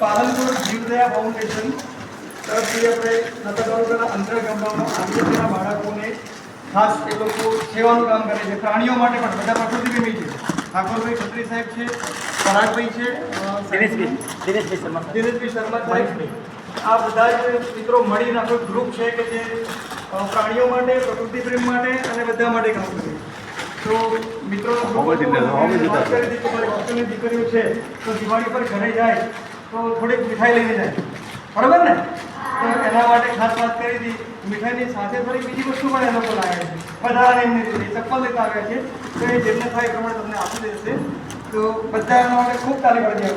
પાલનપુર જીવદયા ફાઉન્ડેશન તરફથી આપણે નતા તાલુકાના અંતર ગામડાઓમાં આદિવાસીના બાળકોને ખાસ એ લોકો સેવાનું કામ કરે છે. પ્રાણીઓ માટે પણ બધા પ્રકૃતિપ્રેમી છે. ઠાકોરભાઈ ખત્રી સાહેબ છે, પરાગભાઈ છે, દિનેશભાઈ શર્મા સાહેબ, આ બધા જ મિત્રો મળીને આપણું ગ્રુપ છે કે જે પ્રાણીઓ માટે, પ્રકૃતિપ્રેમ માટે અને બધા માટે કામ કરે છે. તો મિત્રો હોસ્ટેલની દીકરીઓ છે તો દિવાળી પર ઘરે જાય તો થોડીક મીઠાઈ લઈને જાય, બરાબર ને? તો એના માટે ખાસ વાત કરી હતી. મીઠાઈની સાથે થોડી બીજી વસ્તુ પણ એ લોકો લાવ્યા છે. બધા એમની રીતે ચપ્પલ લેતા આવ્યા છે. તો એ જેમને થાય એ પ્રમાણે તમને આપી દેશે. તો બધા એના માટે ખૂબ તાલી પાડી